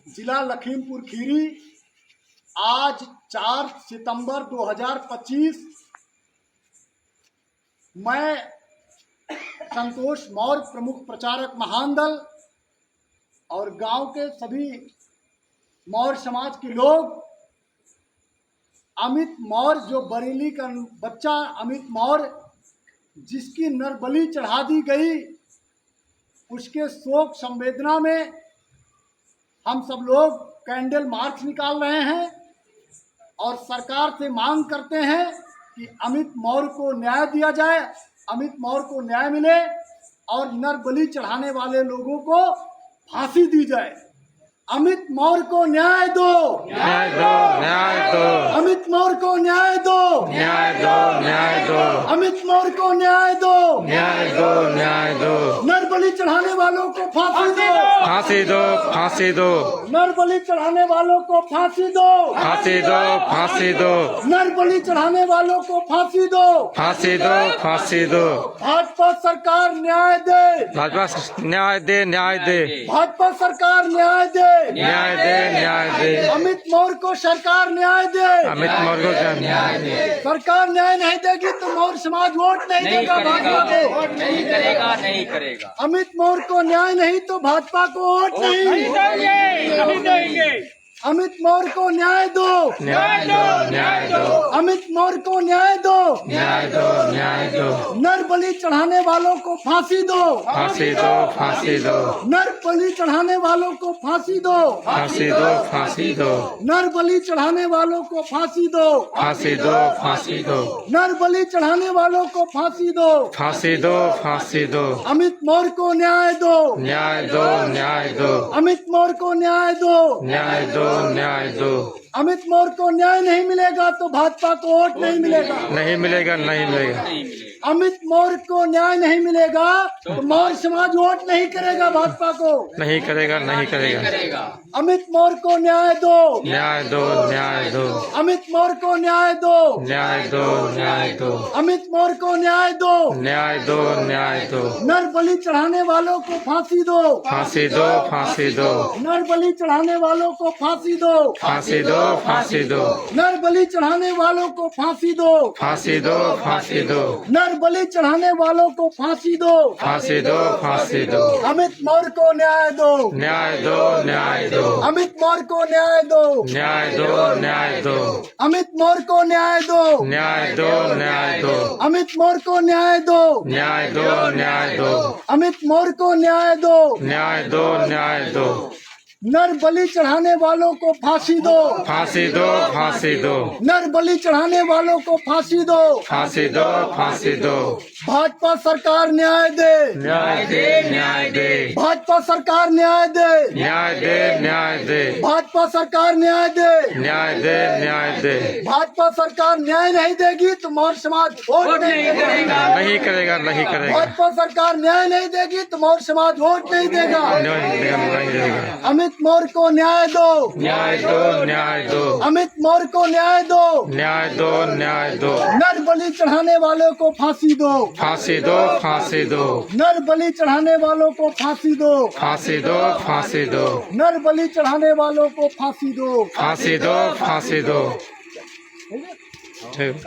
जिला लखीमपुर खीरी आज 4 सितंबर 2025 मैं संतोष मौर्य प्रमुख प्रचारक महान दल और गांव के सभी मौर्य समाज के लोग अमित मौर्य जो बरेली का बच्चा अमित मौर्य जिसकी नरबलि चढ़ा दी गई उसके शोक संवेदना में हम सब लोग कैंडल मार्च निकाल रहे हैं और सरकार से मांग करते हैं कि अमित मौर्य को न्याय दिया जाए, अमित मौर्य को न्याय मिले और नरबलि चढ़ाने वाले लोगों को फांसी दी जाए। अमित मौर्य को न्याय दो, न्याय दो, न्याय दो। अमित मौर्य को न्याय दो, न्याय दो, न्याय दो। अमित मौर्य को न्याय दो, न्याय दो, न्याय दो। नरबलि चढ़ाने वालों को फांसी दो, फांसी दो, फांसी दो। नरबलि चढ़ाने वालों को फांसी दो, फांसी दो, फांसी दो। नरबलि चढ़ाने वालों को फांसी दो, फांसी दो, फांसी दो। भाजपा सरकार न्याय दे, भाजपा न्याय दे, न्याय दे। भाजपा सरकार न्याय दे, न्याय दे, न्याय दे। अमित मौर्य को सरकार न्याय दे, अमित मौर्य को न्याय दे। सरकार न्याय नहीं देगी तो मौर्य समाज वोट नहीं देगा भाजपा को, नहीं करेगा, नहीं करेगा। अमित मौर्य को न्याय नहीं तो भाजपा को वोट नहीं देंगे। अमित मौर्य को न्याय दो, न्याय दो, न्याय दो। अमित मौर्य को न्याय दो, न्याय दो, न्याय दो। नरबलि चढ़ाने वालों को फांसी दो, फांसी दो, फांसी दो। नरबलि चढ़ाने वालों को फांसी दो, फांसी दो, फांसी दो। नरबलि चढ़ाने वालों को फांसी दो, फांसी दो, फांसी दो। नरबलि चढ़ाने वालों को फांसी दो, फांसी दो, फांसी दो। अमित मौर्य को न्याय दो, न्याय दो, न्याय दो। अमित मौर्य को न्याय दो, न्याय दो, न्याय दो। अमित मौर्य को न्याय नहीं मिलेगा तो भाजपा को वोट नहीं मिलेगा, नहीं मिलेगा, नहीं मिलेगा। अमित मौर्य को न्याय नहीं मिलेगा तो मौर्य समाज वोट नहीं करेगा भाजपा को, नहीं करेगा, नहीं करेगा। अमित मौर्य को न्याय दो, न्याय दो, न्याय दो। अमित मौर्य को न्याय दो, न्याय दो, न्याय दो। अमित मौर्य को न्याय दो, न्याय दो, न्याय दो। नरबलि चढ़ाने वालों को फांसी दो, फांसी दो, फांसी दो। नरबलि चढ़ाने वालों को फांसी दो, फांसी दो, फांसी दो। नरबलि चढ़ाने वालों को फांसी दो, फांसी दो, फांसी दो। नरबलि चढ़ाने वालों को फांसी दो, फांसी दो, फांसी दो। अमित मौर्य को न्याय दो, न्याय दो, न्याय दो। अमित मौर्य को न्याय दो, न्याय दो, न्याय दो। अमित मौर्य को न्याय दो, न्याय दो, न्याय दो। अमित मौर्य को न्याय दो, न्याय दो, न्याय दो। अमित मौर्य को न्याय दो, न्याय दो, न्याय दो। नरबलि चढ़ाने वालों को फांसी दो, फांसी दो, फांसी दो। नरबलि चढ़ाने वालों को फांसी दो, फांसी दो, फांसी दो। भाजपा सरकार न्याय दे, न्याय दे, न्याय दे। भाजपा सरकार न्याय दे, न्याय दे, न्याय दे। भाजपा सरकार न्याय दे, न्याय दे, न्याय दे। भाजपा सरकार न्याय नहीं देगी तो मौर्य समाज वोट नहीं देगा, नहीं करेगा, नहीं करेगा। भाजपा सरकार न्याय नहीं देगी तो मौर्य समाज वोट नहीं देगा, नहीं देगा, नहीं देगा। अमित मौर्य को न्याय दो, न्याय दो, न्याय दो। अमित मौर्य को न्याय दो, न्याय दो, न्याय दो। नरबलि चढ़ाने वालों को फांसी दो, फांसी दो, फांसी दो। नरबलि चढ़ाने वालों को फांसी दो, फांसी दो, फांसी दो। नरबलि चढ़ाने वालों को फांसी दो, फांसी दो, फांसी दो। ठीक।